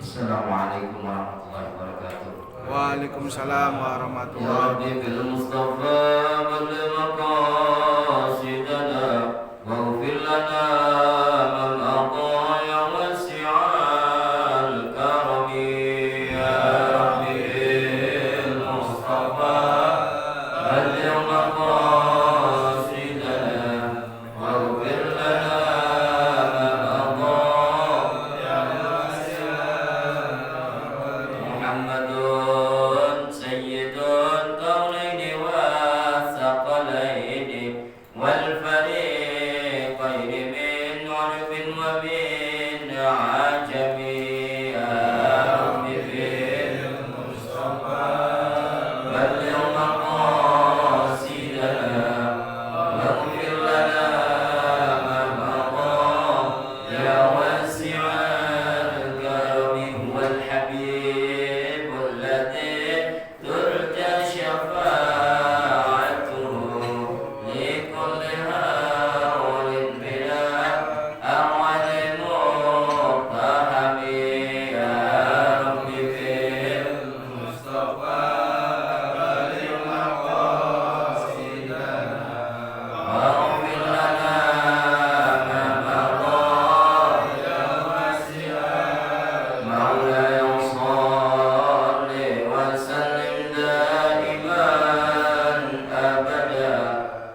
Assalamualaikum warahmatullahi wabarakatuh. Waalaikumsalam warahmatullahi Ya Rabbi bil Mustafa balligh maqasidana waghfir lana man ataya wasi'al karami. Ya Rabbi bil Mustafa balligh maqasidana waghfir lana Muhammadun sayyidul kaunaini wathaqalaini wal fariqaini min urfin wa min ajami. Ya Rabbi bil Mustafa balligh maqasidana waghfir lana ma mada ya wasi'al karami wal habib الذي ترجى شفاعته لكل هول بلا أول مقتحم. يا رب بالمصطفى بلغ مقاصدنا واغفر لنا ما مضى يا واسع مولاي صل وسلم دائما أبدا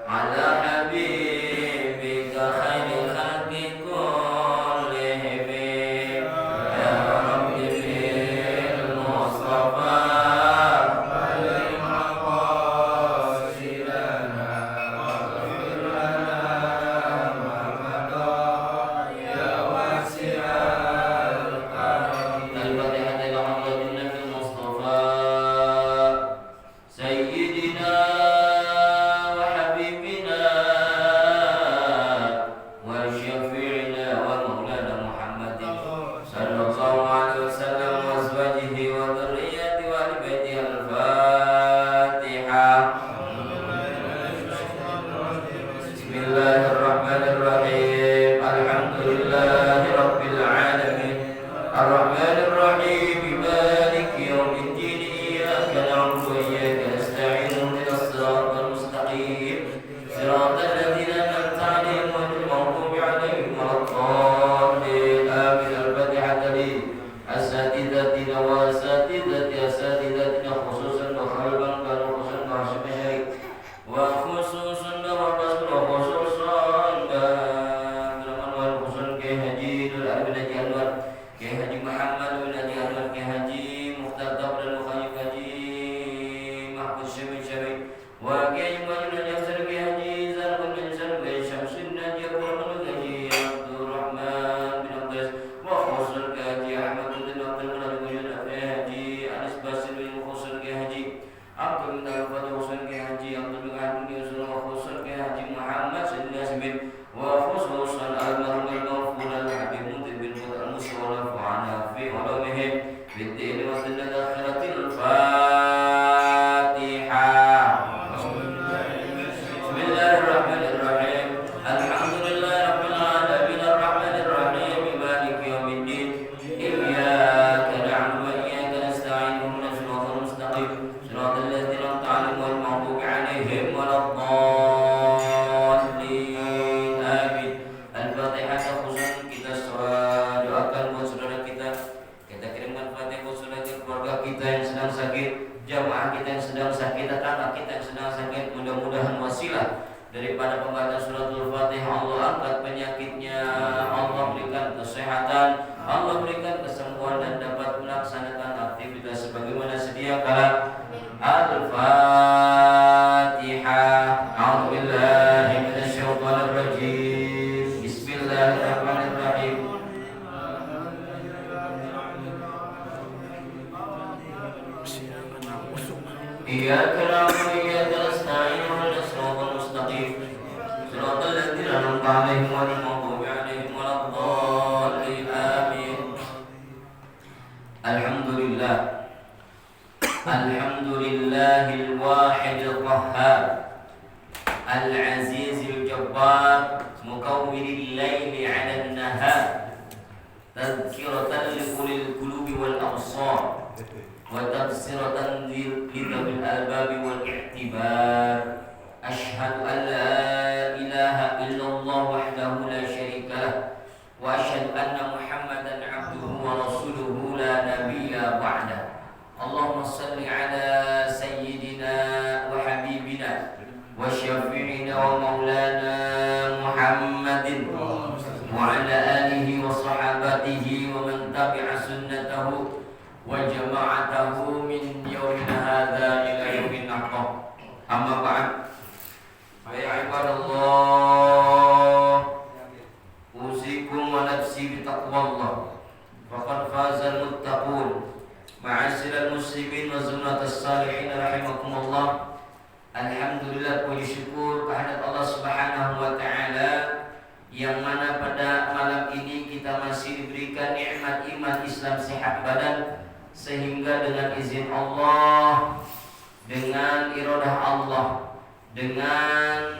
على حبيبك خير خلق كلهم. يا رب بالمصطفى بلغ مقاصدنا واغفر لنا ما مضى يا واسع الكرم. الفاتحة إلى حضرة النبي المصطفى سيدنا وحبيبنا وشفيعنا ومولانا محمد صلى الله عليه وسلم وأزواجه وذريته وآل بيته. الفاتحة. بسم الله الرحمن الرحيم. الحمد لله رب العالمين الرحمن الرحيم مالك يوم الدين. إياك نعبد وإياك نستعين اهدنا الصراط المستقيم صراط الذين أنعمت عليهم غير المغضوب عليهم ولا الضالين آمين. الفاتحة لأساتذتنا وأساتذتنا خصوصا وخلقا كانوا خصوصا وحسب شريك وخصوصا والرسول وخصوصا Abdurrahman Khusus Kiai Haji Nur Arifin Haji Anwar Kiai Haji Muhammad bin Haji Anwar Kiai Haji Mukhtar dan Mukhayyib Haji Mahfuz Syamil Syamil wa Kiai Muhammad Haji Hamzah Kiai Haji Zalman bin Zalman Kiai Syamsuddin Haji Abdurrahman bin Haji Abdurrahman bin Abdus wa Khusus Kiai Haji Ahmad bin Abdul Mulad bin Haji Anis Basir bin Khusus Kiai Haji Abdul bin Al-Fatih Khusus Kiai Haji Abdul bin Ahmad bin Yusuf wa Khusus Kiai Haji Muhammad Sayyid Yasmin وخصوصا المرحوم المغفور الحبيب منذر بن مدر المصور وعنا في علومهم في الدين والدنيا الآخرة. الفاتحة. بسم الله الرحمن الرحيم. الحمد لله رب العالمين الرحمن الرحيم مالك يوم الدين. إياك نعبد وإياك نستعين اهدنا الصراط المستقيم صراط الذين أنعمت عليهم غير المغضوب عليهم ولا الضالين. Al-Fatihah. Khusus kita doakan buat saudara kita kirimkan Fatihah buat saudara keluarga kita yang sedang sakit, jamaah kita yang sedang sakit, tetangga kita yang sedang sakit. Mudah-mudahan wasilah daripada pembaca suratul Fatihah Allah angkat penyakitnya, Allah berikan kesehatan, Allah berikan kesembuhan dan dapat melaksanakan aktivitas sebagaimana sedia kala. Al-Fatihah. A'udzubillahi minasyaitonir rajim. Bismillahirrahmanirrahim. Iyyaka na'budu wa iyyaka nasta'in ihdinas siratal mustaqim siratal ladzina an'amta 'alaihim ghairil maghdubi 'alaihim waladdallin. Amin. Alhamdulillah. Alhamdulillahil wahidil qahhar al-azizil jabbar mukawwiril laili 'alan nahar tadhkiratan liulil qulubi wal absar wa tafsiratan lidzabil albabi wal i'tibar. Asyhadu an la ilaha illallah wahdahu la syarika lah wa asyhadu anna Muhammadan abduhu wa rasuluhu la nabiyya ba'da. Allahumma salli ala sayyidina wa habibina wa syafi'ina wa maulana Muhammadin wa ala alihi wa sahabatihi wa man tabi'a sunnatahu wa jama'atahu min yawmin hadha ila yawmin nahqah. Amma ba'd. Ya ibadallah, usikum wa nafsi bitaqwallah faqad fazal muttaqun. Ma'asyiral muslimin wa zumratus salihin rahimakumullah. Alhamdulillah, puji syukur kehadirat Allah Subhanahu wa taala yang mana pada malam ini kita masih diberikan nikmat iman, Islam, sehat badan, sehingga dengan izin Allah, dengan iradah Allah, dengan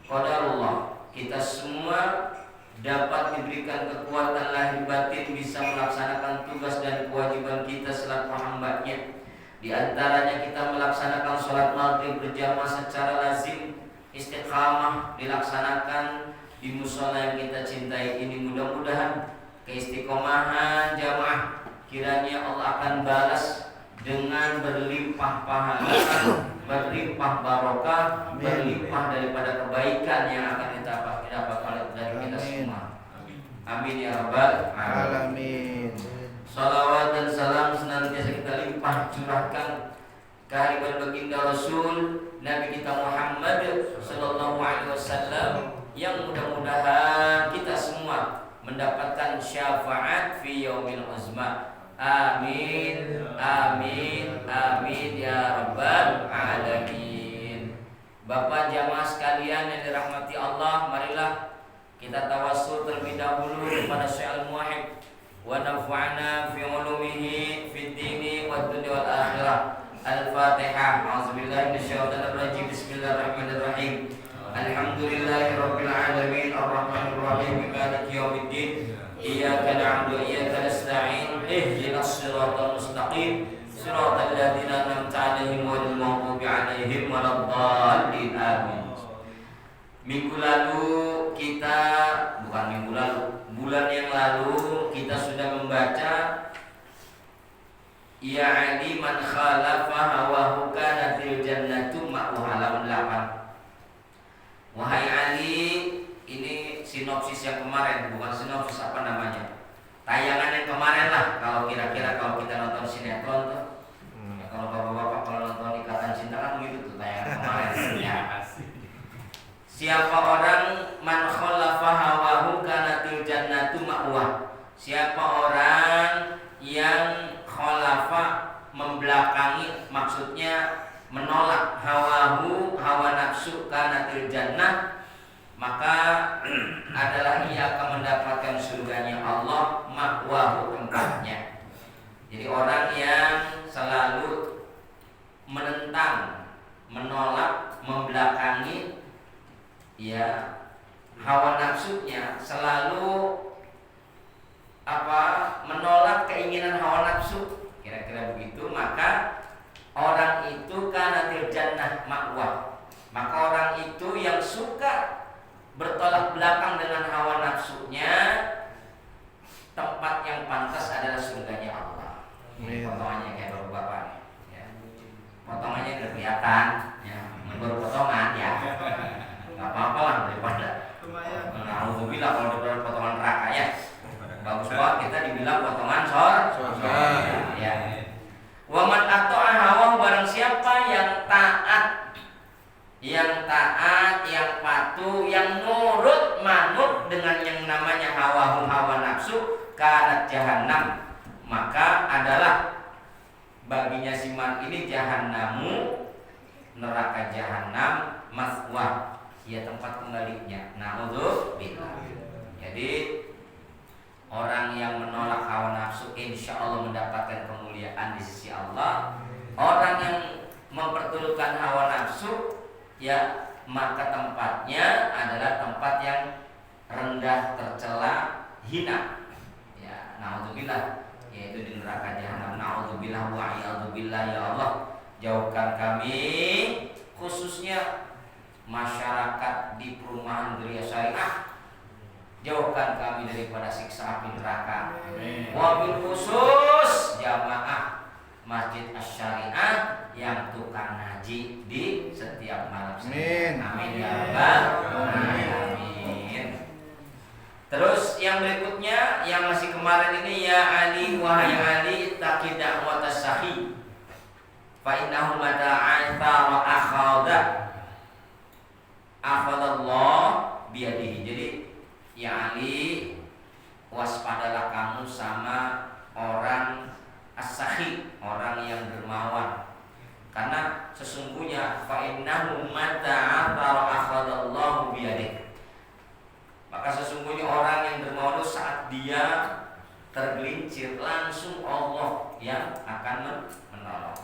qadarullah, kita semua dapat diberikan kekuatan lahir batin bisa melaksanakan tugas dan kewajiban kita selaku hamba-Nya. Di antaranya kita melaksanakan sholat maghrib berjamaah secara lazim, istiqamah dilaksanakan di musola yang kita cintai ini. Mudah-mudahan keistiqomahan jamaah kiranya Allah akan balas dengan berlimpah pahala, berlimpah barokah, berlimpah daripada kebaikan yang akan kita dapat dari kita semua. Amin ya rabbal alamin. Salawat dan salam senantiasa kita limpah curahkan kehadiran baginda Rasul Nabi kita Muhammad sallallahu alaihi wasallam, yang mudah-mudahan kita semua mendapatkan syafaat fi yaumil uzma. Amin, amin, amin ya rabbal alamin. Bapak jamaah sekalian yang dirahmati Allah, marilah kita tawassul terlebih dahulu kepada Syaikhul Muwahhid wa nafa'ana fi ulumihi fid dini wad dunya wal akhirah. Al-Fatihah. A'udzubillahi minasyaitonir rajim. Bismillahirrahmanirrahim. Alhamdulillahirabbil alamin arrahmanir rahim maliki yaumiddin. Iyyaka na'budu wa iyyaka nasta'in. Ihdinas siratal mustaqim. Siratal ladzina an'amta 'alaihim ghairil maghdubi 'alaihim waladdallin. Amin. Minggu lalu kita, bukan minggu lalu, bulan yang lalu kita sudah membaca Ya Ali man khalafa hawahu kanatil jannatu ma'wahu, halaman 8. Wahai Ali, ini sinopsis yang kemarin, bukan sinopsis apa namanya, tayangan yang kemarin lah. Kalau kira-kira kalau kita nonton sinetron tuh, ya, kalau bapak-bapak kalau nonton Ikatan Cinta kan begitu tuh tayangan kemarin. Ya. Siapa orang man khalafa hawahu kanatil jannatu ma'wahu, siapa orang yang khalafa membelakangi, maksudnya menolak hawahu, hawa nafsu, kanatil jannah, maka adalah ia akan mendapatkan surganya Allah, ma'wahu, tempatnya. Jadi orang yang selalu menentang, menolak, membelakangi ya hawa nafsunya, selalu menolak keinginan hawa nafsu, kira-kira begitu, maka orang itu kanatil jannah ma'wah, maka orang itu yang suka bertolak belakang dengan hawa nafsunya, tempat yang pantas adalah surganya Allah. Ini potongannya kayak bapak-bapak ya. Potongannya udah kelihatan ya, menurut potongan ya. Gak apa-apa lah daripada alhamdulillah kalau daripada potongan neraka ya. Bagus banget kita dibilang potongan surga. Ya. Wa man ata'a hawa, barang siapa yang taat, yang patuh, yang nurut, manut dengan yang namanya hawa nafsu, kanat jahannam, maka adalah baginya si man ini jahannamu, neraka jahanam, maswah, ya tempat kembalinya. Na'udzubillah. Jadi orang yang menolak hawa nafsu insya Allah mendapatkan kemuliaan di sisi Allah. Orang yang memperturutkan hawa nafsu, ya maka tempatnya adalah tempat yang rendah, tercela, hina. Ya, naudzubillah, yaitu di neraka jahanam. Naudzubillah wa a'udzubillah, ya Allah, jauhkan kami khususnya masyarakat di perumahan Geria Syariah, jauhkan kami daripada siksa api neraka. Wabil khusus jamaah Masjid Asy-Syariah yang tukang ngaji di setiap malam Senin. Amin ya rabbal alamin. Terus yang berikutnya yang masih kemarin ini, ya Ali, wahai Ali, taqi da'watas sahi fa innahu mata'ata wa akhadallah biyadihi. Jadi ya Ali, waspadalah kamu sama orang as-sahi, orang yang dermawan, karena sesungguhnya fa innahu mata'ata wa akhadallahu biyadihi, maka sesungguhnya orang yang dermawan itu saat dia tergelincir langsung Allah yang akan menolong.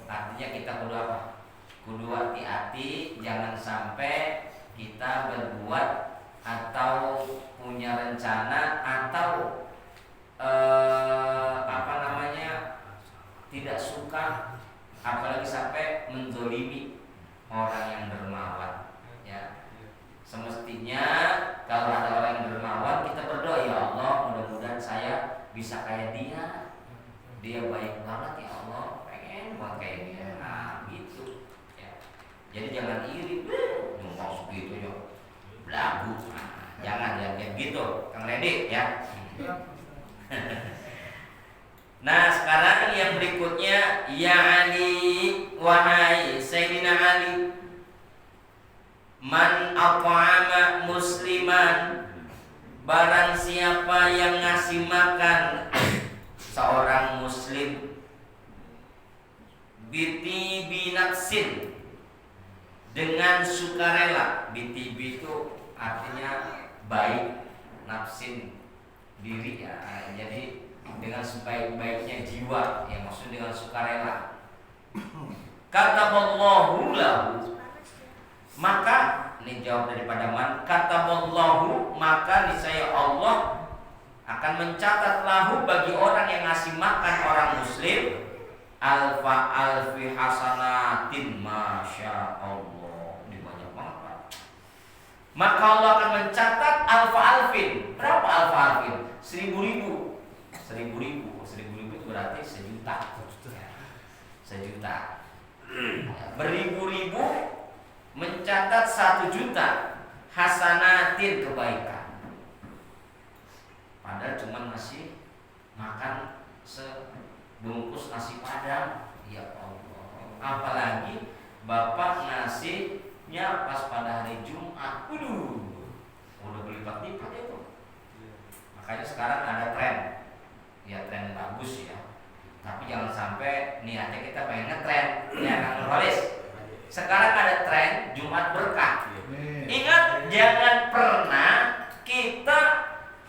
Artinya kita kudu apa? Kudu hati-hati, jangan sampai kita berbuat atau punya rencana atau tidak suka, apalagi sampai menzolimi orang yang dermawan. Ya, semestinya kalau ada orang yang dermawan, kita berdoa, ya Allah, mudah-mudahan saya bisa kayak dia. Dia baik banget ya Allah, pengen buat kayak dia. Nah, gitu. Ya. Jadi jangan iri, nyumbang segitu ya, belagu. Jangan kayak gitu, Kang Redi ya. Nah, sekarang yang berikutnya, ya Ali, wahai Sayyidina Ali, man at'ama musliman, barang siapa yang ngasih makan seorang muslim, bitibi nafsin, dengan sukarela. Bitibi itu artinya baik, nafsin diri ya. Jadi dengan sebaik-baiknya jiwa, ya maksud dengan sukarela. Kataballahu lahu, maka ini jawab daripada man. Kataballahu, maka niscaya Allah akan mencatat lahu bagi orang yang ngasih makan orang muslim alfa alfi hasanatin, masya Allah, ini banyak banget Pak. Maka Allah akan mencatat alfa alfin. Berapa alfa alfin? 1000 itu berarti sejuta. Beribu-ribu mencatat 1 juta hasanatin, kebaikan. Padahal cuma ngasih makan sebungkus nasi padang. Ya Allah, apalagi Bapak ngasihnya pas pada hari Jumat. Udah berlipat-lipat itu. Makanya sekarang ada tren, ya tren bagus ya. Tapi jangan sampai niatnya kita pengen ngetren, ya Kang Nurholis. Sekarang ada tren Jumat berkah. Ingat, jangan pernah kita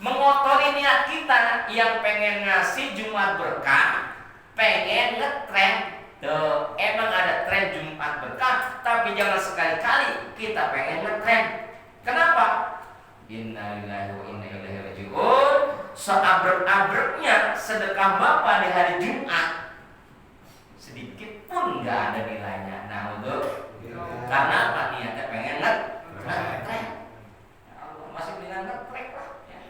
mengotori niat kita yang pengen ngasih Jumat berkah, pengen ngetren. Tuh, emang ada tren Jumat berkah, tapi jangan sekali-kali kita pengen ngetren. Kenapa? Innalillahi wa inna ilaihi raji'un. Seabrek-abreknya sedekah Bapak di hari Jumat, sedikit pun nggak ada nilainya. Nah, untuk karena apa? Niatnya pengen ngetren. Masih dengan ngetrek lah ya.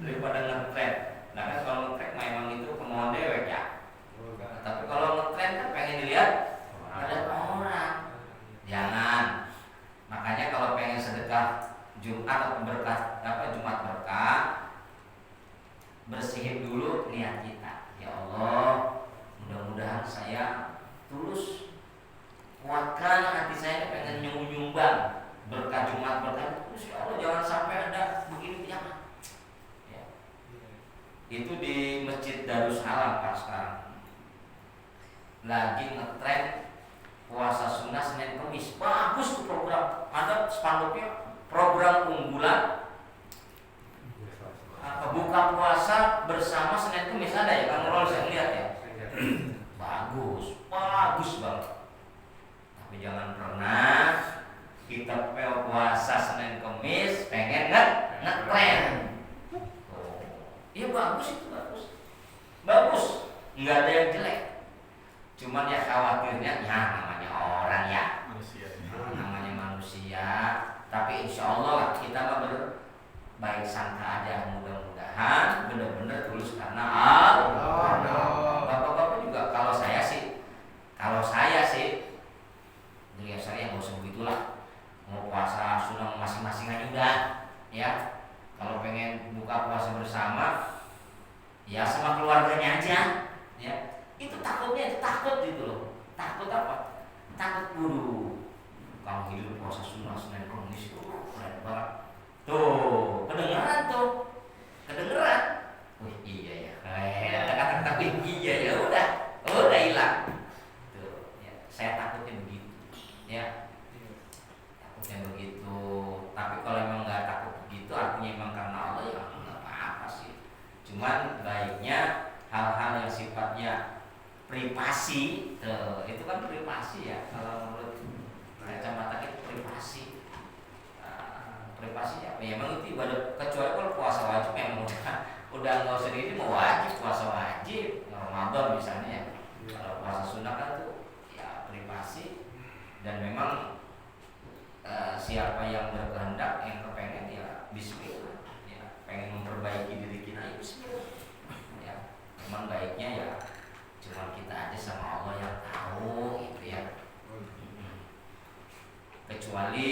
Daripada ngetren. Nah kan kalau ngetrek memang itu kemauan dewek ya. Tapi kalau ngetren kan pengen dilihat ada orang. Jangan. Makanya kalau pengen sedekah Jumat atau berkah Jumat berkah, bersihin dulu niat kita. Ya Allah, mudah-mudahan saya tulus, kuatkan hati saya pengen nyumbang berkah Jumat berkah. Terus ya Allah, jangan sampai ada begini, jangan. Ya. Itu di Masjid Darussalam Pak sekarang lagi ngetren puasa sunnah Senin Kamis. Bagus tuh program, ada spanduknya, program unggulan buka puasa bersama Senin Kamis. Ada ya Kang Nurul, saya lihat ya. Bagus banget. Tapi jangan pernah kita puasa Senin Kamis pengen ngetren. Iya bagus. nggak ada yang jelek. Cuman ya khawatirnya ya namanya orang ya, namanya manusia. Tapi insya Allah kita mah baik sangka aja, mudah-mudahan benar-benar tulus karena Allah. Bapak-bapak juga kalau saya sih ya saya nggak usah begitulah. Mau puasa sunnah masing-masing aja udah ya. Kalau pengen buka puasa bersama ya sama keluarganya aja ya. Itu takut gitu loh. Takut apa? Takut guru. Kalau hidup puasa sunnah Senin Kamis keren banget. Tuh, kedengeran. Wih iya ya. Kata-kata iya ya udah hilang. Tuh, ya. Saya takutnya begitu. Ya. Takutnya begitu. Tapi kalau emang nggak takut begitu, artinya emang karena Allah ya nggak apa-apa sih. Cuman baiknya hal-hal yang sifatnya privasi, itu kan privasi ya kalau menurut kacamata kita privasi. Privasi apa ya, memang itu ibadah, kecuali kalau puasa wajib memang udah nggak usah ini mau wajib puasa wajib Ramadan misalnya. Kalau puasa sunnah kan tuh ya privasi dan memang siapa yang berkehendak yang kepengen ya bismillah ya, pengen memperbaiki diri kita ya bismillah ya. Memang baiknya ya cuma kita aja sama Allah yang tahu gitu ya. Kecuali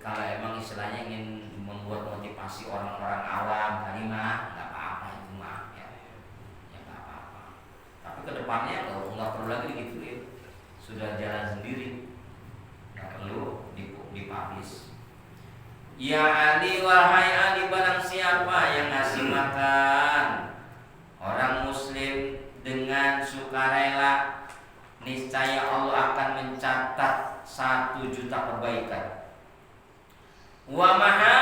kalau emang istilahnya ingin membuat motivasi orang-orang awam tadi mah nggak apa-apa itu mah ya nggak apa-apa. Tapi kedepannya nggak perlu lagi digituin, sudah jalan sendiri, nggak perlu dipublish. Ya Ali, wahai Ali, barang siapa yang ngasih makan orang muslim dengan sukarela, niscaya Allah akan mencatat 1 juta kebaikan. Wa maha,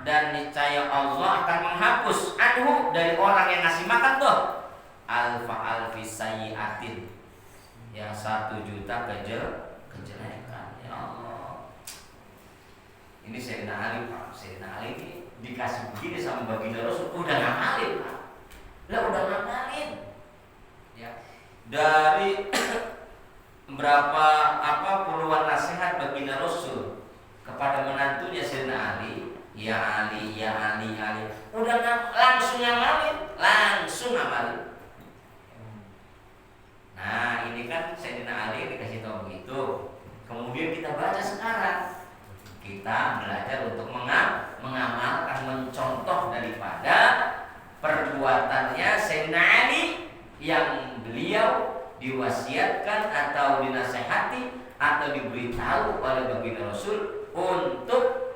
dan niscaya Allah akan menghapus anhu, dari orang yang ngasih makan tuh, alfi sayyiatin, yang 1 juta kejelekan. Ya Allah. Ini Sayyidina Ali Pak. Sayyidina Ali ini dikasih begini sama baginda Rasul, udah ngamalin Pak. Udah ngamalin. Ya. Dari berapa puluhan nasihat baginda Rasul kepada menantunya Sayyidina Ali, ya Ali, ya Ali, Ali. Udah langsung ngamalin. Nah, ini kan Sayyidina Ali dikasih tahu begitu. Kemudian kita baca sekarang. Kita belajar untuk mengamalkan, mencontoh daripada perbuatannya Sayyidina Ali yang beliau diwasiatkan atau dinasehati atau diberitahu oleh baginda Rasul untuk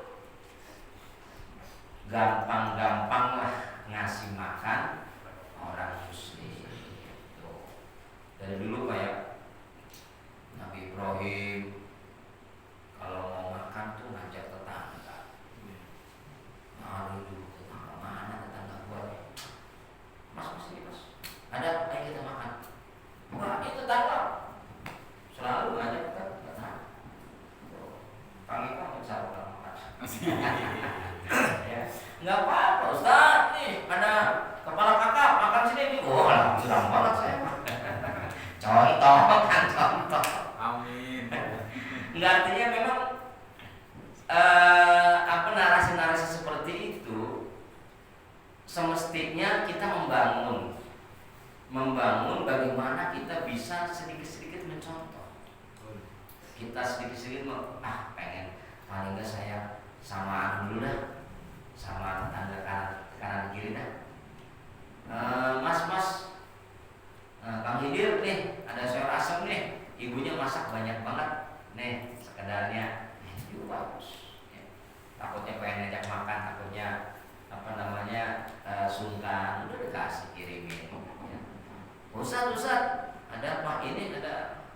gampang-gampanglah ngasih makan orang muslim. Dari dulu kayak Nabi Ibrahim kalau mau makan tuh ngajak tetangga. Mari dulu tetangga, mana tetangga gua nih? Mas ini mas, ada ayo kita makan. Wah itu tetangga selalu ngajak tetangga. Panggil bisa makan. Ya, nggak apa-apa Ustaz, nih ada kepala kakap makan sini nih. Oh, langsung banget saya. Contoh. Amin. Nggak, artinya memang narasi-narasi seperti itu semestinya kita membangun bagaimana kita bisa sedikit-sedikit mencontoh. Kita sedikit-sedikit pengen paling nggak saya samaan dulu dah, sama tetangga kanan kiri dah. Mas, Kang Hidir nih, ada sayur asam nih, ibunya masak banyak banget nih, sekedarnya itu bagus ya. Takutnya pengen ngajak makan, takutnya sungkan, udah dikasih kirimin ya. Ustaz, ada pak ini, ada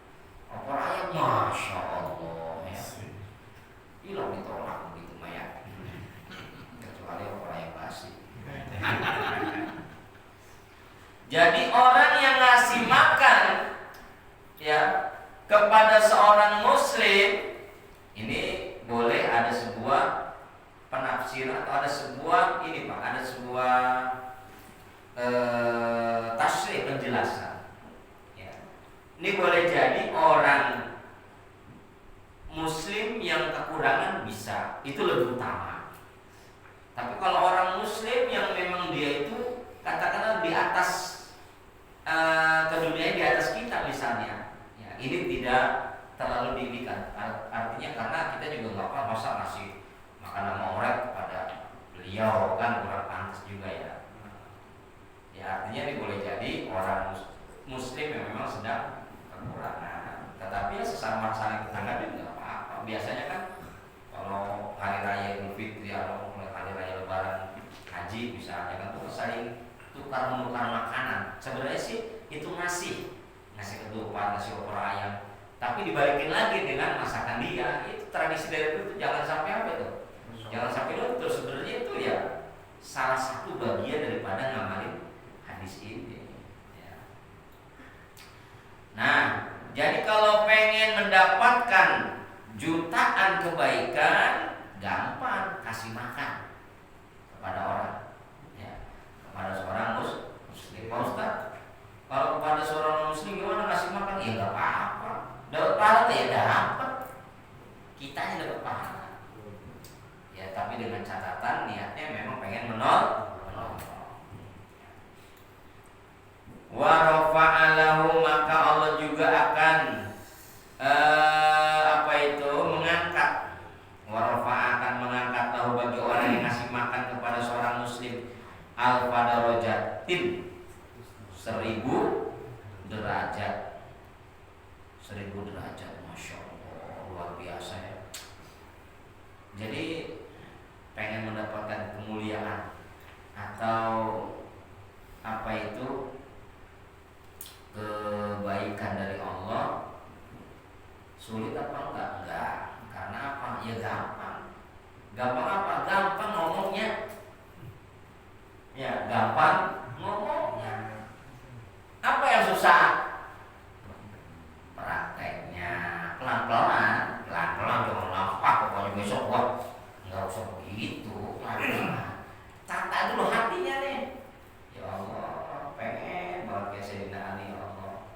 opor ayam, masya Allah ya. Hilang ditolak begitu mah ya, kecuali opor ayam basi. Jadi orang yang ngasih makan ya kepada seorang muslim ini boleh ada sebuah penafsiran atau ada sebuah tasrih, penjelasan. Ini boleh jadi orang Muslim yang kekurangan bisa, itu lebih utama. Tapi kalau orang Muslim yang memang dia itu katakanlah di atas keduniaan di atas kita misalnya, ya, ini tidak terlalu diinginkan. Artinya karena kita juga nggak apa masa ngasih makan sama orang kepada beliau kan kurang pantas juga ya. Ya artinya ini boleh jadi orang Muslim yang memang sedang kekurangan. Tetapi ya sesama saling tetangga juga nggak apa-apa. Biasanya kan kalau hari raya Idul Fitri atau hari raya Lebaran Haji misalnya kan tuh saling tukar menukar makanan. Sebenarnya sih itu ngasih ketupat, ngasih opor ayam. Tapi dibalikin lagi dengan masakan dia. Itu tradisi dari itu jangan sampai apa itu. Jangan sampai luntur. Sebenarnya itu ya salah satu bagian daripada ngamalin hadis ini. Ya. Nah, jadi kalau pengen mendapatkan jutaan kebaikan, gampang kasih makan kepada orang, ya, kepada seorang muslim. Pak Ustaz, kalau kepada seorang muslim gimana kasih makan? Ya nggak apa-apa. Dapat pahala ya dapat. Kitanya dapat pahala. Ya, tapi dengan catatan niatnya memang pengen menolong. Wa rafa'alahu, maka Allah juga akan mengangkat. Wa rafa'a akan mengangkat lahu bagi orang yang ngasih makan kepada seorang muslim alfa darajatin, 1000 derajat. 1000 derajat, masya Allah, luar biasa ya. Jadi pengen mendapatkan kemuliaan atau kebaikan dari Allah, sulit apa enggak? Enggak. Karena apa? Ya gampang. Gampang apa? Gampang ngomongnya. Ya, gampang ngomongnya. Apa yang susah? Prakteknya. Pelan-pelan jangan nampak pokoknya besok gua enggak usah begitu. Pelan-pelan. Tata dulu hatinya nih. Ya Allah, pengen banget kayak Sayyidina Ali, ya Allah.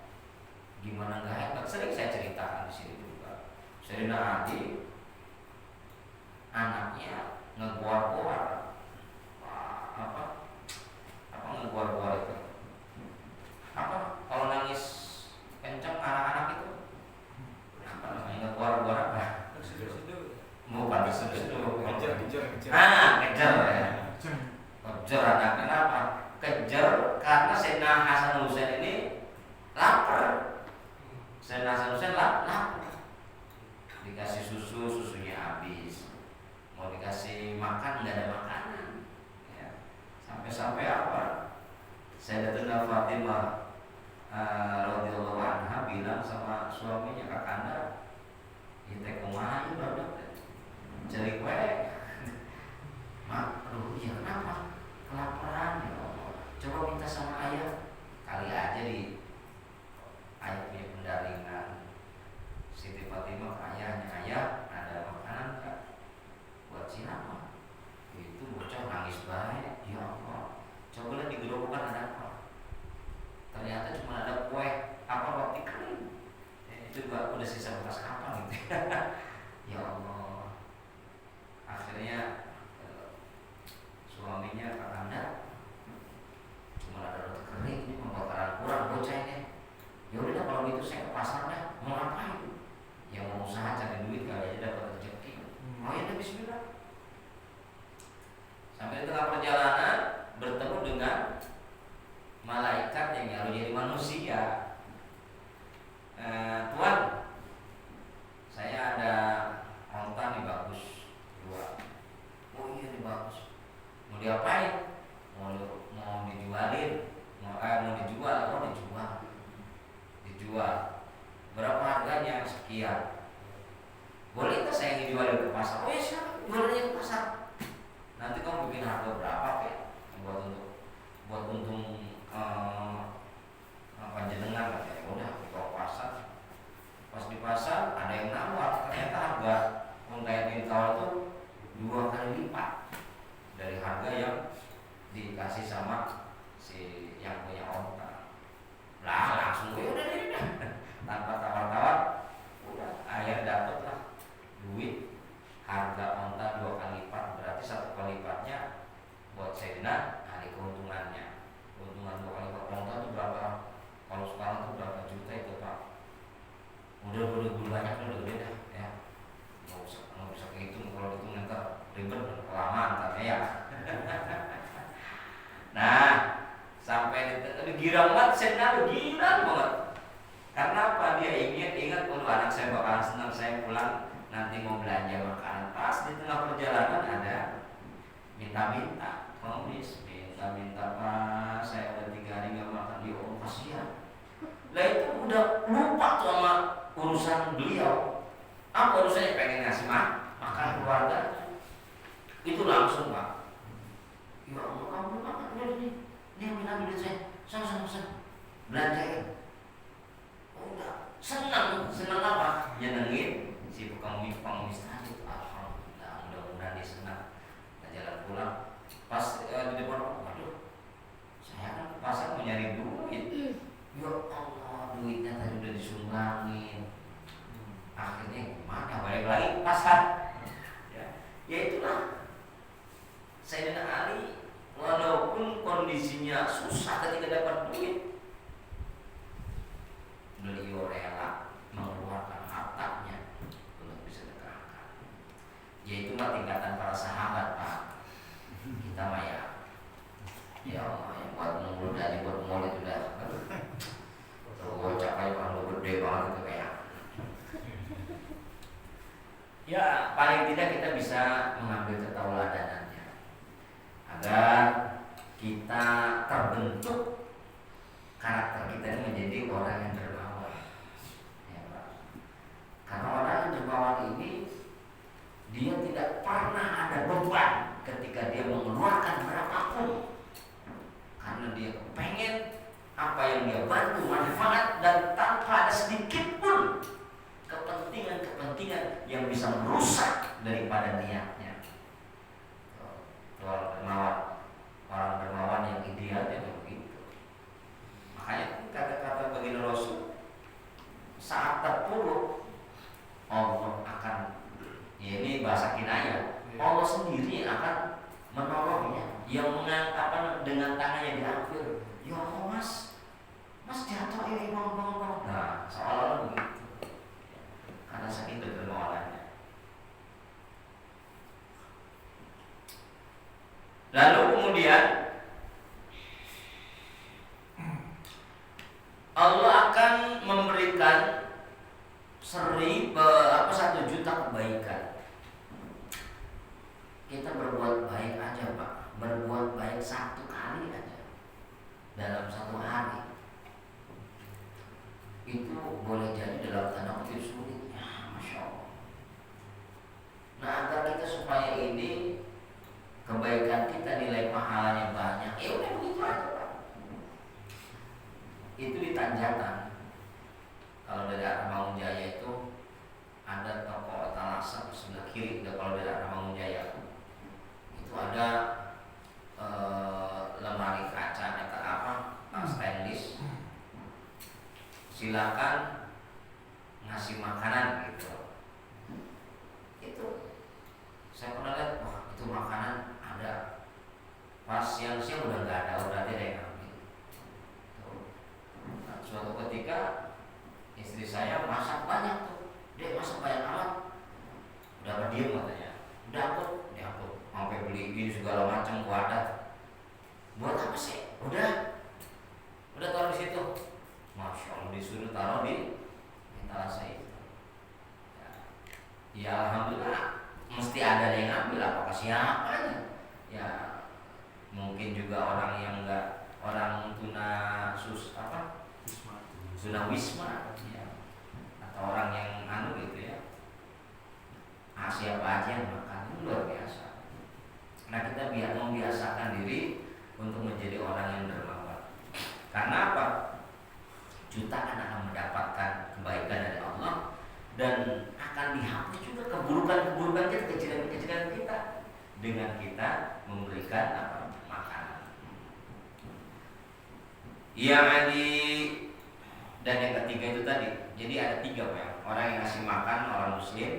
Gimana enggak hebat? Sering saya ceritakan di sini juga. Sayyidina Ali anaknya ngeguar-guar. Apa ngeguar-guar itu? Apa kalau nangis kencang anak-anak itu? Apa namanya ngeguar-guar apa? Bukan kesedut. Kejar ya. Kejar anak kenapa? Kejar karena Sayyidina Hasan Husain ini lapar. Sayyidina Hasan Husain lapar. Dikasih susunya habis. Mau dikasih makan nggak ada makanan. Ya. Sampai apa? Sayyidatina Fatimah radhiyallahu anha bilang sama suaminya, Kakanda, kita kumaha baru cari kue. Mak, aduh iya kenapa? Kelaparan ya Allah. Coba minta sama ayah. Kali aja di ayah punya pendaringan. Siti Fatimah ke ayahnya, ayah ada makanan nggak buat siapa? Itu bocah nangis banget. Ya Allah, coba lihat di gerobokan ada apa? Ternyata cuma ada kue roti kering. Itu juga udah sisa bekas kapan gitu. Ya Allah. Akhirnya suaminya, Kakanda, cuma ada roti kering, ini membakaran kurang bocah ini. Ya udah kalau gitu saya ke pasar dah. Mau ngapain? Ya mau usaha cari duit kali aja dapat rezeki. Oh ya, bismillah. Sampai di tengah perjalanan bertemu dengan malaikat yang nyuruh jadi manusia. Tuan, saya ada onta nih bagus 2. Oh iya nih bagus. Mau diapain? Mau dijualin? Mau dijual? Oh dijual. Berapa harganya? Sekian. Boleh nggak saya dijualin ke pasar? Oh iya silakan, jualannya ke pasar. Nanti kamu bikin harga berapa ya? Buat untung panjenengan katanya. Udah ke pasar. Pas di pasar ada yang nawar, ternyata harga unta yang ditawar itu 2 kali lipat dari harga yang dikasih sama si yang punya onta. Aduh girang banget, saya girang banget. Karena apa? Dia ingat anak saya bakalan senang saya pulang nanti mau belanja makanan. Pas di tengah perjalanan ada minta-minta, komis, minta-minta Pak, saya udah 3 hari nggak makan di Allah kasihan. Lah itu udah lupa tuh sama urusan beliau. Apa urusannya pengen ngasih makan keluarga? Itu langsung Pak. Ya Allah kamu makan dulu nih. Dia bilang duit saya, belanjain. Oh enggak, senang apa? Nyenengin si pengemis tadi. Alhamdulillah, mudah-mudahan dia senang. Kita jalan pulang, pas di depan, waduh, saya kan ke pasar mau nyari duit. Ya Allah, duitnya tadi udah disumbangin. Akhirnya gimana? Balik lagi ke pasar. Ya itulah Sayyidina Ali, walaupun kondisinya susah ketika dapat duit, beliau rela mengeluarkan hartanya untuk disedekahkan. Yaitu tingkatan para sahabat Pak. Kita mah ya Allah yang buat mulut dan buat mulut udah bocah kayak orang gede banget itu kayak. Ya paling tidak kita bisa mengambil ketauladanannya agar kita terbentuk karakter kita ini menjadi orang yang dermawan. Ya, Pak. Karena orang yang dermawan ini dia tidak pernah ada beban ketika dia mengeluarkan berapapun, karena dia pengen apa yang dia bantu manfaat dan tanpa ada sedikit pun kepentingan yang bisa merusak daripada niatnya. Orang dermawan yang ideal itu begitu. Makanya kata-kata baginda Rasul, saat terpuruk Allah akan, ya ini bahasa kinayah, Allah sendiri akan menolongnya. Yang mengangkat dengan tangannya diambil. Ya Allah mas jatuh ini bangun. Nah seolah-olah begitu. Karena saking dermawannya. Lalu kemudian Allah akan memberikan 1 juta kebaikan. Kita berbuat baik aja Pak, berbuat baik 1 kali aja dalam 1 hari, itu boleh jadi dalam tanda kutip sulit. Ya, Masya Allah. Nah agar kita supaya ini kebaikan kita nilai pahalanya banyak, ya udah begitu aja Pak. Itu di Tanjatan. Kalau dari arah Mangunjaya itu ada toko etalase sebelah kiri. Kalau dari arah Mangunjaya itu ada lemari kaca stainless. Silakan ngasih makanan gitu. Itu saya pernah lihat, wah itu makanan ada. Pas siang-siang udah nggak ada, udah ada yang ngambil. Nah, suatu ketika istri saya masak banyak tuh, dia masak banyak amat. Udah berdiam katanya, diangkut, sampai beli ini segala macam wadah. Buat apa sih? Udah taruh di situ. Masya Allah, disuruh taruh di etalase itu. Ya alhamdulillah, mesti ada yang ngambil. Apakah siapa? Ya mungkin juga orang yang orang tunawisma ya, atau orang yang gitu ya. Siapa aja yang makan, itu luar biasa. Nah kita membiasakan diri untuk menjadi orang yang dermawan. Karena apa? Jutaan akan mendapatkan kebaikan dari Allah, dan akan dihapus juga keburukan-keburukan kita, kejadian-kejadian kita, dengan kita memberikan makanan. Dan yang ketiga itu tadi. Jadi ada 3 Pak. Orang yang ngasih makan, orang muslim,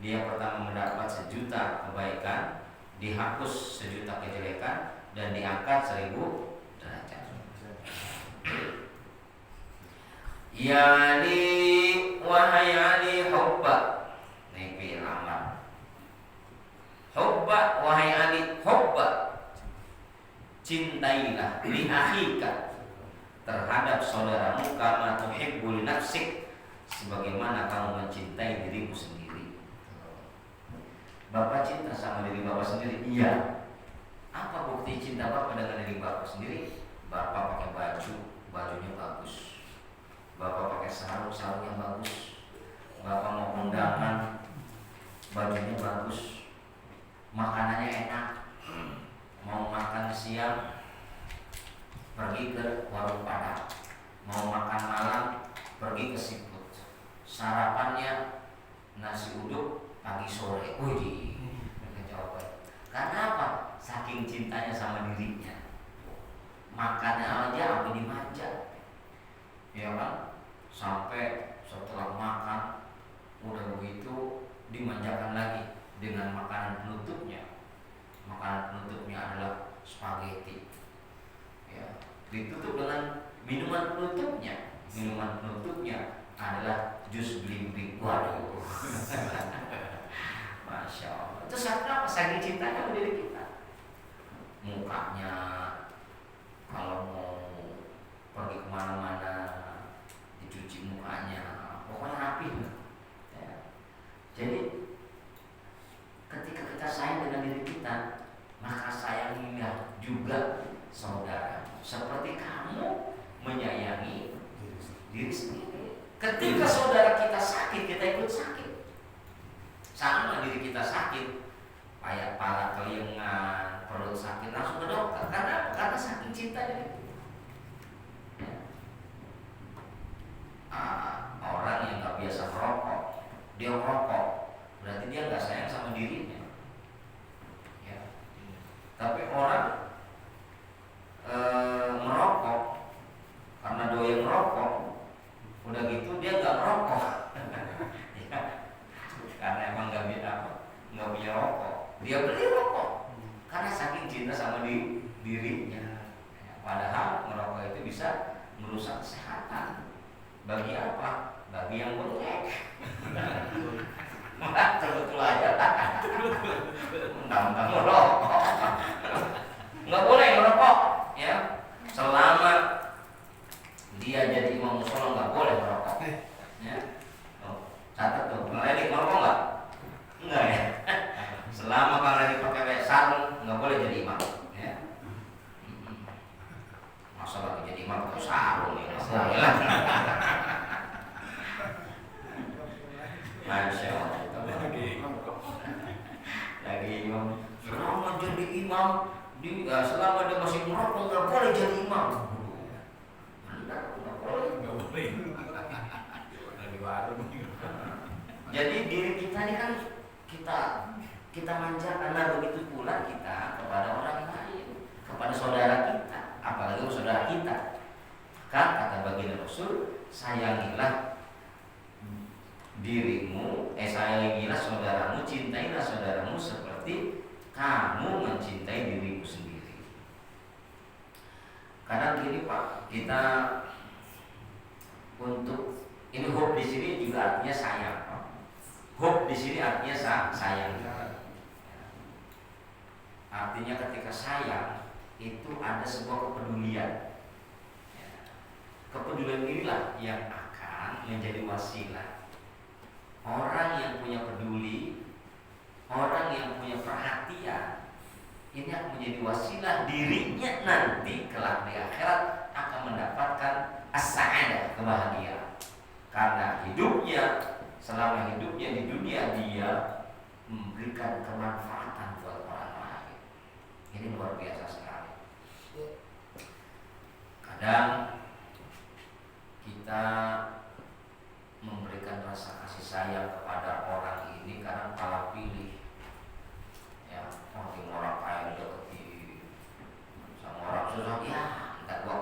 dia pertama mendapat 1 juta kebaikan, dihapus 1 juta kejelekan, dan diangkat 1000 derajat. Ya Ali, wahai Ali, hubba. Ini fi'il amar. Hubba, wahai Ali, hubba. Cintailah li akhika, terhadap saudaramu kama tuhibbu li nafsik, sebagaimana kamu mencintai dirimu sendiri. Bapak cinta sama diri bapak sendiri? Iya. Apa bukti cinta bapak dengan diri bapak sendiri? Bapak pakai baju, bajunya bagus. Bapak pakai sarung, sarungnya bagus. Bapak mau undangan, bajunya bagus. Makanannya enak. Mau makan siang, pergi ke warung Padang. Mau makan malam, pergi ke seafood. Sarapannya nasi uduk pagi sore. Wih, jawaban. Karena apa? Saking cintanya sama dirinya. Makannya aja sampai dimanja, ya kan? Sampai setelah makan, udah begitu dimanjakan lagi dengan makanan penutupnya. Makanan penutupnya adalah spaghetti. Ya, ditutup dengan minuman penutupnya. Minuman penutupnya adalah jus bling-bling. Waduh. Masya Allah. Itu apa? Saking cintanya sama diri kita. Mukanya kalau mau pergi kemana-mana dicuci mukanya, pokoknya rapi. Ya. Jadi ketika kita sayang dengan diri kita, maka sayangilah juga saudara, seperti kamu menyayangi diri sendiri. Ketika saudara kita sakit, kita ikut sakit. Sama diri kita sakit, kayak kepala kelingan, perut sakit, langsung ke dokter. Karena saking cinta diri kita. Orang yang nggak biasa merokok, dia merokok, berarti dia nggak sayang sama dirinya. Ya. Tapi orang merokok karena doyan merokok, udah gitu dia nggak merokok. Ya. Karena emang nggak punya rokok, dia beli rokok karena saking cinta sama dirinya. Padahal merokok itu bisa merusak kesehatan. Bagi apa? Bagi yang bengek. Betul aja. Undang-undang merokok. Nggak boleh merokok, ya. Selama dia jadi imam musola nggak boleh merokok. Ya. Catat tuh. Bang Leli merokok nggak? Enggak ya. Selama Bang Leli pakai sarung nggak boleh jadi imam. Ya. Masa lagi jadi imam pakai sarung ya? Masya Allah. Lagi imam. Selama jadi imam, selama dia masih merokok nggak boleh jadi imam. Nggak boleh. Lagi warung. Jadi diri kita ini kan kita manjakan, nah begitu pula kita kepada orang lain, kepada saudara kita, apalagi saudara kita. Kata baginda Rasul, sayangilah dirimu, sayangilah saudaramu, cintailah saudaramu seperti kamu mencintai dirimu sendiri. Kadang gini Pak, kita untuk ini hub di sini juga artinya sayang. Hub di sini artinya sayang. Artinya ketika sayang itu ada sebuah kepedulian. Kepedulian inilah yang akan menjadi wasilah. Orang yang punya peduli, orang yang punya perhatian, ini akan menjadi wasilah dirinya nanti kelak di akhirat akan mendapatkan as-sa'adah, kebahagiaan. Karena hidupnya, selama hidupnya di dunia dia memberikan kemanfaatan buat orang lain. Ini luar biasa sekali. Kadang kita memberikan rasa kasih sayang kepada orang ini karena kalah pilih. Ya, orang kaya deketin sama orang susah, ya kita gua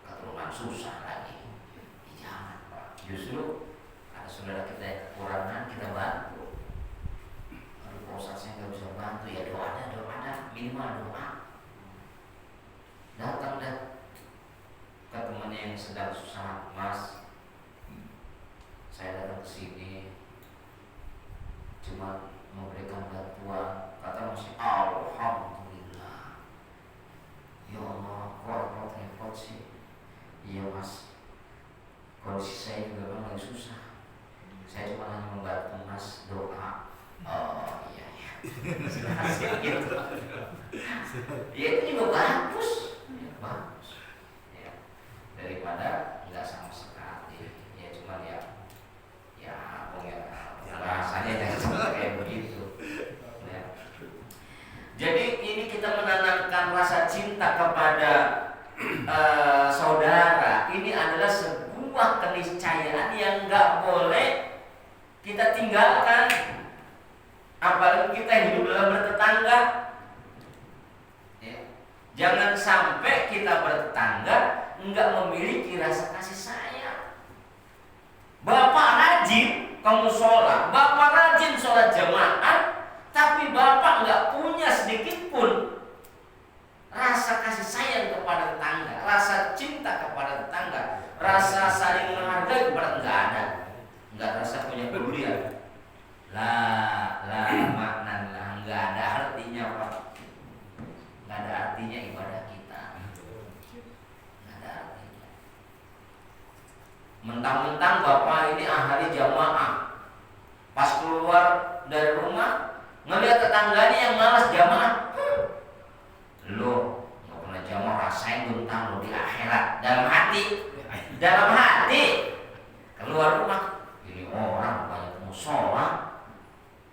keturunan susah lagi. Jangan Pak. Justru ada saudara kita yang kekurangan, kita bantu. Aduh, Pak Ustaz saya nggak bisa bantu, ya doa ada, minimal doa. Datang dah ke temannya yang sedang susah, Mas, saya datang ke sini cuma memberikan bantuan. Kata Mas, alhamdulillah. Ya Allah, kok repot sih? Iya Mas, daripada nggak sama sekali. Ya cuman ya bahasanya jangan sampai kayak begitu. Ya. Jadi ini kita menanamkan rasa cinta kepada saudara. Ini adalah sebuah keniscayaan yang nggak boleh kita tinggalkan. Apalagi kita hidup dalam bertetangga. Ya. Jangan sampai kita bertetangga nggak memiliki rasa kasih sayang. Bapak rajin ke mushola, bapak rajin sholat jamaah, tapi bapak nggak punya sedikit pun rasa kasih sayang kepada tetangga, rasa cinta kepada tetangga, rasa saling menghargai kepada nggak rasa punya kepedulian. Maknan lah, nggak ada artinya Pak, nggak ada artinya ibadah kita, nggak ada artinya. Mentang-mentang bapak ini ahli jamaah, pas keluar dari rumah ngelihat tetangganya yang malas jamaah, lo nggak pernah jamaah, rasain bentang lo di akhirat. Dalam hati keluar rumah, ini orang banyak musola,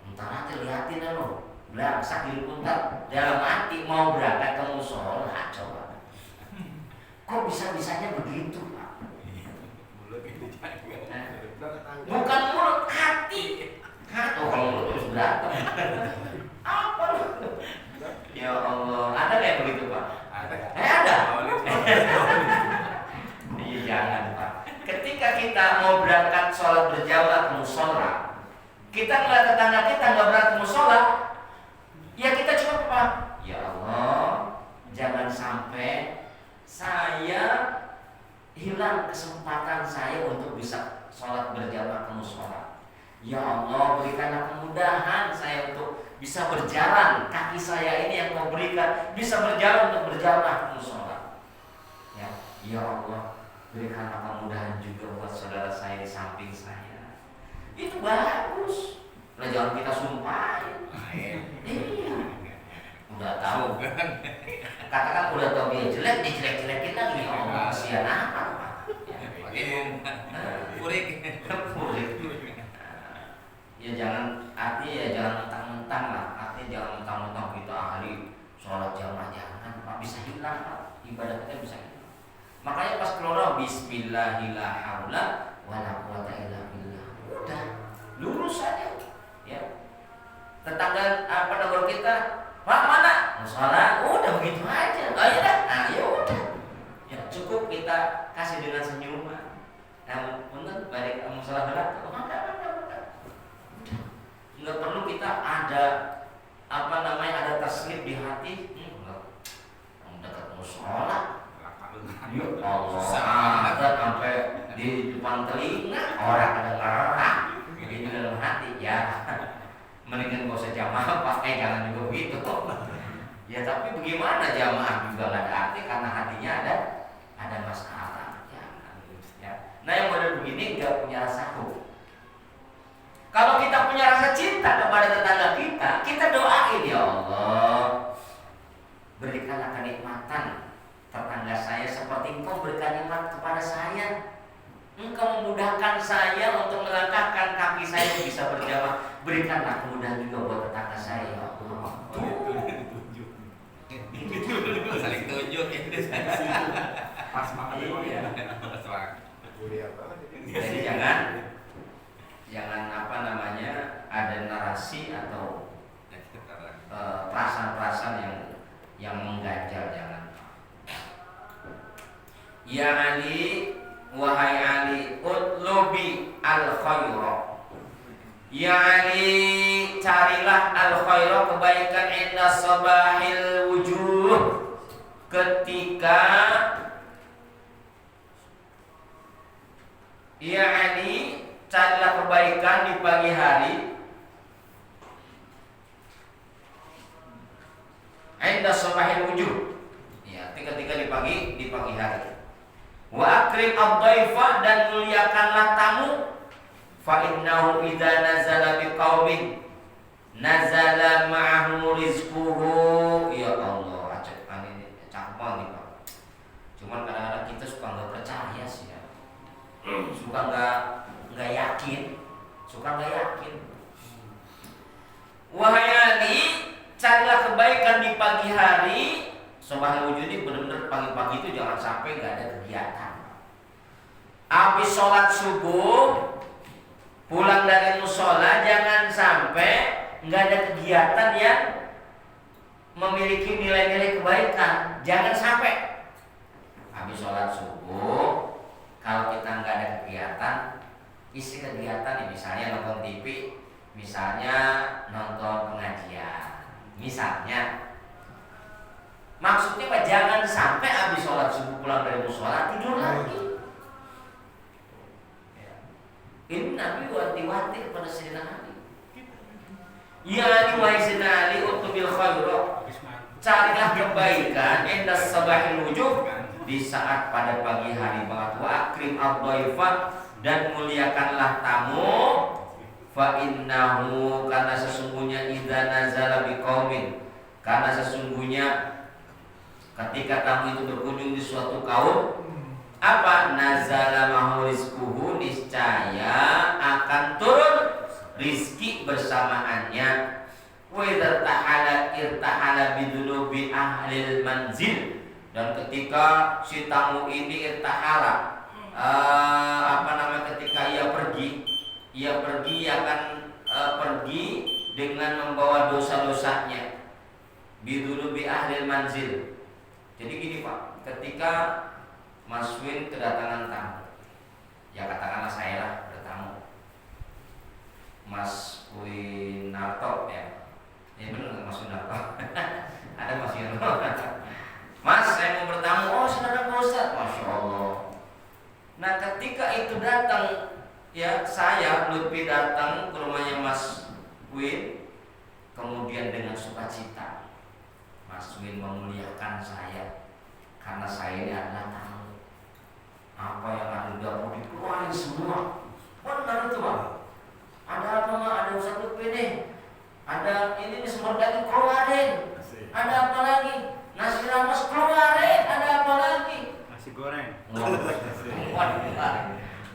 entar nanti liatin lo belaksak di puntat. Dalam hati mau berangkat ke musola, coba kok bisa-bisanya begitu Pak? Bukan mulut, hati. Oh, kalau mulut terus berantem. Apa lo? Ya Allah, ada kayak begitu Pak? Ada. Iya jangan Pak. Ketika kita mau berangkat sholat berjamaah ke musola, kita ngeliat tetangga kita nggak berangkat ke musola, ya kita cuma apa? Ya Allah, jangan sampai saya hilang kesempatan saya untuk bisa sholat berjamaah ke musola. Ya Allah, berikanlah kemudahan saya untuk bisa berjalan. Kaki saya ini yang mau berikan bisa berjalan untuk berjamaah ke musola. Ya Allah, berikanlah kemudahan juga buat saudara saya di samping saya. Itu bagus. Nah, jangan kita sumpahin. Iya. Udah tahu. Katakan udah tahu dia jelek, dijelek-jelekin lagi. Ya Allah, kasihan apa? Purik. Ya jangan, artinya ya jangan mentang-mentang lah. Artinya jangan mentang-mentang kita ahli sholat jamaah, jangan Pak, bisa hilang Pak. Ibadah kita bisa hilang. Makanya pas keluar bismillahirrahmanirrahim wala quwata illa billah. Udah, lurus saja. Ya. Tetangga negara kita, Pak mana? Musola. Udah begitu aja. Oh iya dah. Nah, ya udah. Ya cukup kita kasih dengan senyuman. Untuk balik musola berat. Nggak perlu kita ada ada terselip di hati. Dekat musola. Ya Allah, ada sampai di depan telinga orang ada ngerak di dalam hati. Ya, mendingan gak usah jamaah Pak. Jangan juga begitu. Ya tapi bagaimana jamaah juga nggak ada arti karena hatinya ada masalah. Ya. Nah yang model begini nggak punya rasa hukum. Kalau kita punya rasa cinta kepada tetangga kita doain, ya Allah, berikanlah kenikmatan tetangga saya seperti Engkau berikan nikmat kepada saya. Engkau memudahkan saya untuk melangkahkan kaki saya bisa berjamaah. Berikanlah kemudahan juga buat tetangga saya, ya Allah. Saling tunjuk ya. Pas banget Iya. Pas banget. Jadi jangan ada narasi atau perasaan-perasaan yang mengganjal, jangan. Ya Ali, wahai Ali, utlubi al-khaira. Ya Ali, carilah al-khaira, kebaikan, inda sabahil wujuh, ketika Ya Ali, carilah kebaikan di pagi hari. Inda sabahil wujuh, ya, ketika di pagi hari. Wa akrim ad-dhaifa, dan muliakanlah tamu. Fa innahu idza nazala biqaumin nazala ma'ahu rizquhu. Ya Allah, cakep ini Pak. Cuman kadang-kadang kita suka nggak percaya sih. nggak yakin, suka nggak yakin. Wahayani, carilah kebaikan di pagi hari. Sobat wujudi benar-benar pagi-pagi itu jangan sampai nggak ada kegiatan. Habis sholat subuh, pulang dari musola jangan sampai nggak ada kegiatan yang memiliki nilai-nilai kebaikan. Jangan sampai habis sholat subuh, kalau kita nggak ada kegiatan, isi kegiatan misalnya nonton TV, misalnya nonton pengajian, misalnya. Maksudnya Pak, jangan sampai habis sholat subuh pulang dari musola tidur lagi. Ini Nabi wanti-wanti kepada Sayyidina Ali. Ya Ali wa Sayyidina Ali utubil khairah. Carilah kebaikan inda sabahil wujud, di saat pada pagi hari banget. Wa akrim ad-dhaifah, dan muliakanlah tamu. Fa innahu, karena sesungguhnya idza nazala biqaumin, karena sesungguhnya ketika tamu itu berkunjung di suatu kaum, apa? Nazala mahu rizquhu, niscaya akan turun rizki bersamaannya. Wa idza tahala irtahala bidunubi ahlil manzil, dan ketika si tamu ini irtahala, ketika ia pergi akan pergi dengan membawa dosa-dosanya. Bidunubi ahlil manzil. Jadi gini Pak, ketika Mas Win kedatangan tamu, ya katakanlah saya lah bertamu, Mas Winarto ya, benar nggak Mas Winarto? Ada Mas Winarto. Mas, saya mau bertamu. Oh, saudara Pak Ustadz, masya Allah. Nah, ketika itu datang, ya saya Lutfi datang ke rumahnya Mas Win, kemudian dengan sukacita Mas Win memuliakan saya karena saya ini adalah tamu. Apa yang ada di dapur dikeluarin semua. Benar itu Bang. Ada apa Mak? Ada Ustaz Lutfi nih. Ada ini nih semur daging keluarin. Ada apa lagi? Nasi rames keluarin. Ada apa lagi? Nasi goreng.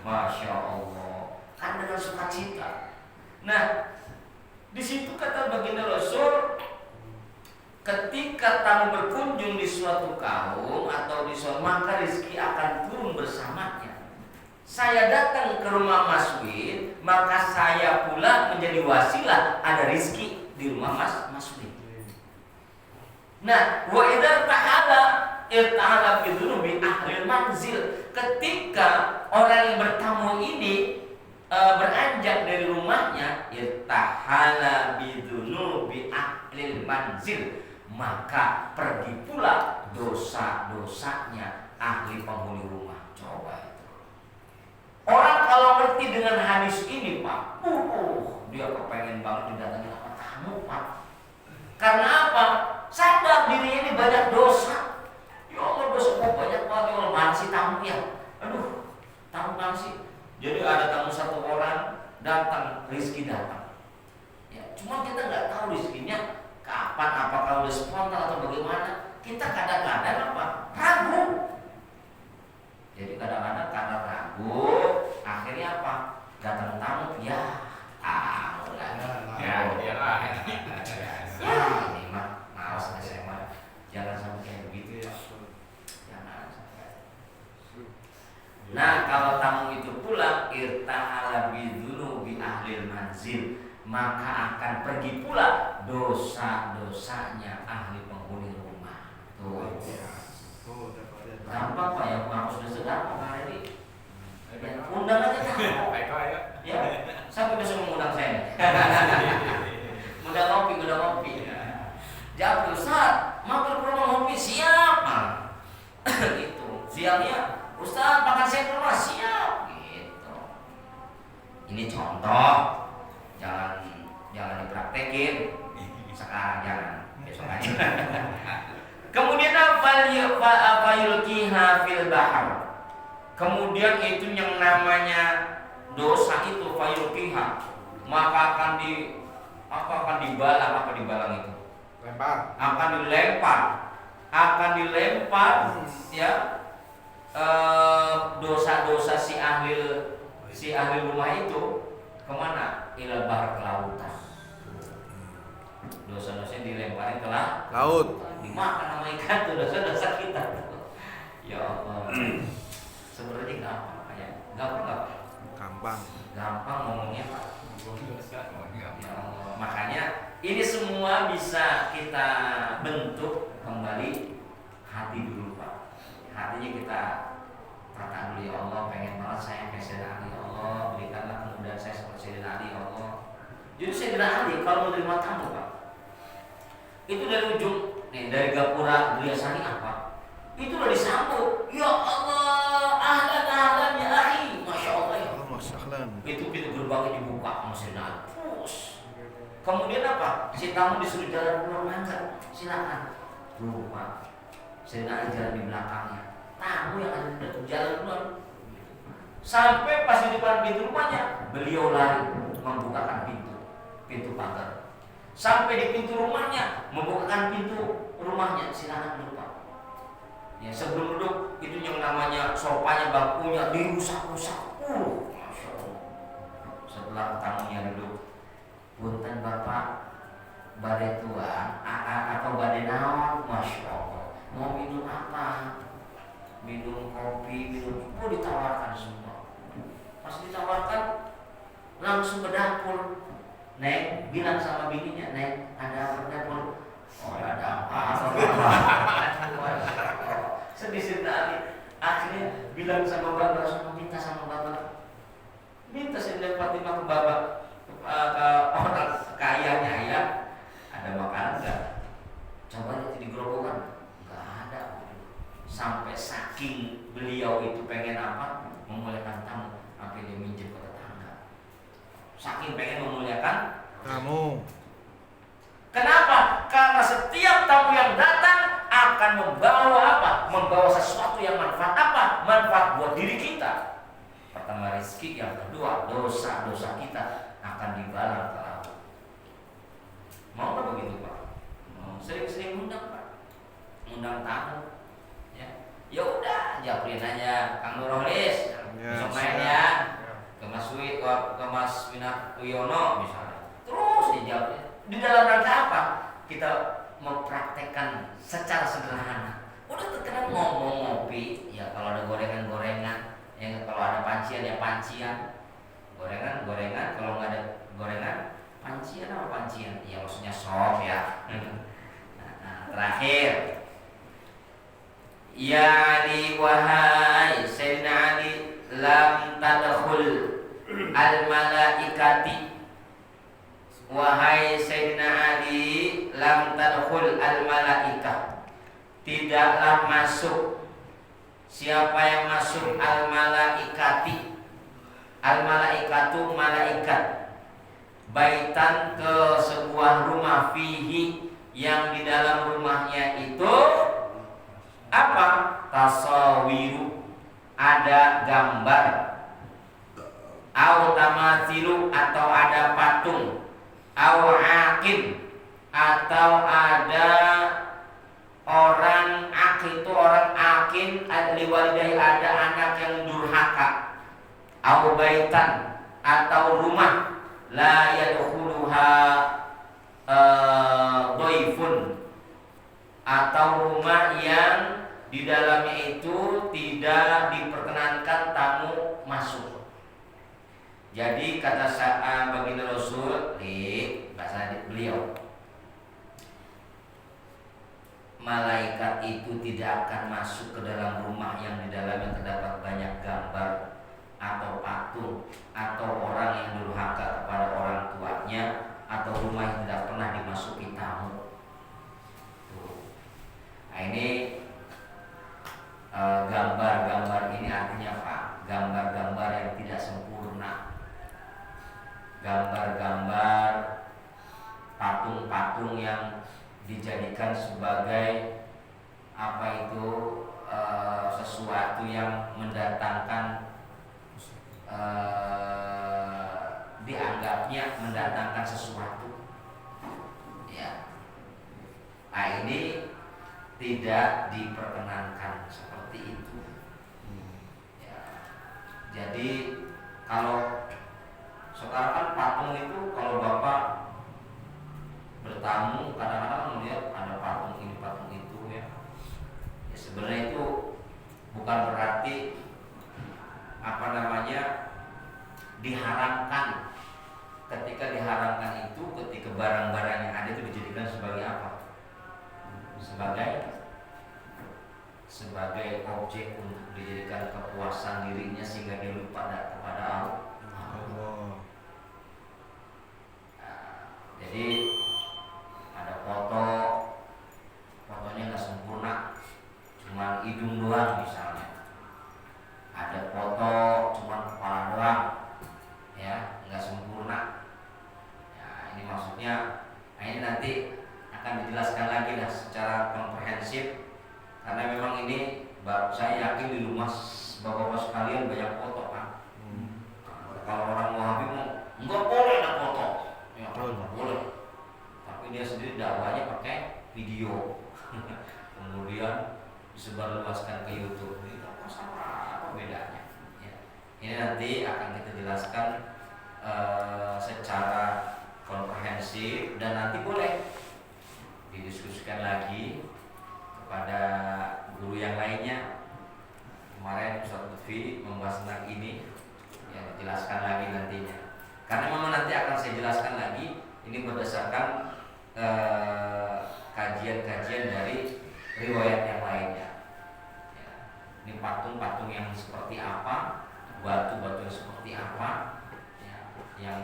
Masya Allah. Kan dengan sukacita. Nah, di situ kata baginda Rasul, ketika tamu berkunjung di suatu kaum atau di suatu, maka rezeki akan turun bersamanya. Saya datang ke rumah Mas Win, maka saya pula menjadi wasilah ada rezeki di rumah Mas Win. Nah, wa idza irtahala bidunubi ahlil manzil, ketika orang yang bertamu ini beranjak dari rumahnya, irtahala bidunubi ahlil manzil, maka pergi pula dosa-dosanya ahli penghuni rumah. Coba itu. Orang kalau ngerti dengan hadis ini Pak, dia kepengen banget didatangi sama tamu Pak. Karena apa? Sadar dirinya ini banyak dosa. Ya Allah, dosa gue banyak banget. Ya Allah, mana sih tamu ya? Aduh, tamu mana sih? Jadi ada tamu satu orang datang, rezeki datang. Ya, cuma kita nggak tahu rezekinya kapan, apakah udah spontan atau bagaimana. Kita kadang-kadang apa? Ragu. Jadi kadang-kadang karena ragu, akhirnya apa? Datang tamu, ya tamu lagi. Ya, ini mah malas saya mah. Jangan sampai kayak begitu ya. Jangan sampai. Nah, kalau tamu itu pulang, irtahala bidunubi ahlil manzil, maka akan pergi pula dosa-dosanya ahli penghuni rumah. Tuh. Gampang Pak ya, menghapus dosa gampang hari ini. Undang aja tamu. Ya, sampai besok mengundang saya. Udah ngopi. Jawab Ustaz, mampir ke rumah ngopi, siap. Gitu. Siangnya, Ustaz makan saya ke rumah, siap. Gitu. Ini contoh. Jangan dipraktekin. Sekarang jangan, besok aja. Kemudian apa yulqiha fil bahar. Kemudian itu yang namanya dosa itu fayulqiha, maka akan dibalang. Apa dibalang itu? Akan dilempar ya, dosa-dosa si ahli si ahli rumah itu kemana? Ilal bahar, ke lautan. Dosa-dosa dilemparin ke Laut. dimakan sama ikan tuh dosa-dosa kita. Ya Allah. Sebenarnya gampang ya. Gampang. Gampang ngomongnya Pak. Enggak. Ya Allah. Makanya ini semua bisa kita bentuk kembali hati dulu Pak. Hatinya kita tata dulu, ya Allah, pengen banget saya kayak Sayyidina Ali, ya Allah, berikanlah kemudahan saya seperti Sayyidina Ali, ya Allah. Jadi Sayyidina Ali kalau menerima tamu Pak, itu dari ujung nih, dari gapura Duryasani apa? Itu udah disambut. Ya Allah, ahlan ya akhi. Masya Allah ya. Itu pintu gerbangnya dibuka sama Sayyidina Ali. Terus kemudian apa? Si tamu disuruh jalan keluar, mangga, silakan. Lupa. Sayyidina Ali jalan di belakangnya. Tamu yang ada di jalan keluar. Sampai pas di depan pintu rumahnya, beliau lari membukakan pintu pagar. Sampai di pintu rumahnya, membukakan pintu rumahnya, silakan duduk Pak. Ya, sebelum duduk itu yang namanya sofanya, bangkunya dirusak-rusak. Masya Allah. Setelah tamunya duduk, punten Bapak, badai tua atau badai naon, Masya Allah. Mau minum apa? Minum kopi, minum, ditawarkan semua. Pas ditawarkan, langsung ke dapur. Neng bilang sama bininya, Neng ada apa di dapur? Oh ada apa? Sedih sekali. Akhirnya bilang sama bapak, langsung minta sama bapak. Minta Sayyidah Fatimah ke bapak, ke orang kayanya ya. Ada makanan enggak? Coba lihat di gerobokan. Enggak ada. Sampai saking beliau itu pengen apa? Memuliakan tamu, sampai dia minjem ke tetangga. Saking pengen memuliakan Kamu. Kenapa? Karena setiap tamu yang datang akan membawa apa? Membawa sesuatu yang manfaat apa? Manfaat buat diri kita. Pertama rezeki, yang kedua dosa-dosa kita akan dibalas ke laut. Mau nggak begitu Pak? Sering-sering undang Pak, undang tamu. Ya udah, japrin aja Kang Nurholis, besok main ya. Ke Mas Wi, ke Mas Wiono misalnya. Terus dijawab. Di dalam rangka apa? Kita mempraktekkan secara sederhana. Udah terkenal ngomong ngopi, ya kalau ada gorengan-gorengan, ya kalau ada pancian ya pancian. Gorengan, kalau nggak ada gorengan, pancian apa pancian? Ya maksudnya sop ya. Nah, terakhir. Ya Ali wahai Sayyidina Ali, lam tadkhul al malaikati. Wahai Sayyidina Ali, lam tadkhul al malaikah. Tidaklah masuk. Siapa yang masuk al malaikati? Al malaikatu malaikat. Baitan, ke sebuah rumah, fihi, yang di dalam rumahnya itu apa? Tasawiru, ada gambar. Au tamathilu, atau ada patung. Au akin, atau ada orang akin, itu orang akin liwalidai, ada anak yang durhaka. Au baitan, atau rumah, la yadkhuluha dhaifun, atau rumah yang di dalamnya itu tidak diperkenankan tamu masuk. Jadi kata baginda Rasul di bahasa beliau, malaikat itu tidak akan masuk ke dalam rumah yang di dalamnya terdapat banyak gambar atau patung, atau orang yang durhaka kepada orang tuanya, atau rumah yang tidak pernah dimasuki tamu. Nah, ini gambar-gambar ini artinya apa? Gambar-gambar yang tidak sempurna, gambar-gambar patung-patung yang dijadikan sebagai apa itu, sesuatu yang mendatangkan, dianggapnya mendatangkan sesuatu. Ya, nah ini tidak diperkenankan seperti itu. Ya. Jadi Kalau sekarang kan patung itu kalau Bapak bertamu kadang-kadang melihat ada patung ini patung itu ya. Ya sebenarnya itu bukan berarti diharamkan. Ketika diharamkan itu ketika barang-barang yang ada itu dijadikan sebagai apa? Sebagai objek untuk dijadikan kepuasan dirinya sehingga dia lupa kepada Allah. Jadi ada fotonya nggak sempurna, cuma hidung doang misalnya. Ada foto cuma kepala doang, ya nggak sempurna. Ya, ini maksudnya, ini nanti akan dijelaskan lagi lah secara komprehensif, karena memang ini saya yakin di rumah bapak-bapak sekalian banyak foto kan. Kalau orang Wahabi mau nggak boleh ada foto, ya nggak boleh. Tapi dia sendiri dakwahnya pakai video, kemudian disebarluaskan ke YouTube. Itu apa bedanya? Ya. Ini nanti akan kita jelaskan secara komprehensif dan nanti boleh didiskusikan lagi kepada guru yang lainnya. Kemarin Ustaz Lutfi membahas tentang ini, ya dijelaskan lagi nantinya. Karena memang nanti akan saya jelaskan lagi ini berdasarkan kajian-kajian dari riwayat yang lainnya. Ya, ini patung-patung yang seperti apa, batu-batu yang seperti apa, ya, yang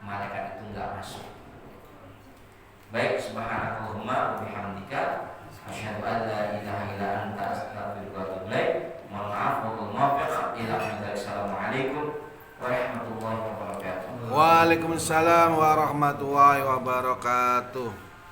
malaikat itu enggak masuk. Baik, subhanakallahumma wa bihamdika asyhadu an la ilaha illa anta astaghfiruka wa atubu ilaik. Mohon maaf, Assalamualaikum warahmatullahi wabarakatuh. Waalaikumsalam warahmatullahi wabarakatuh.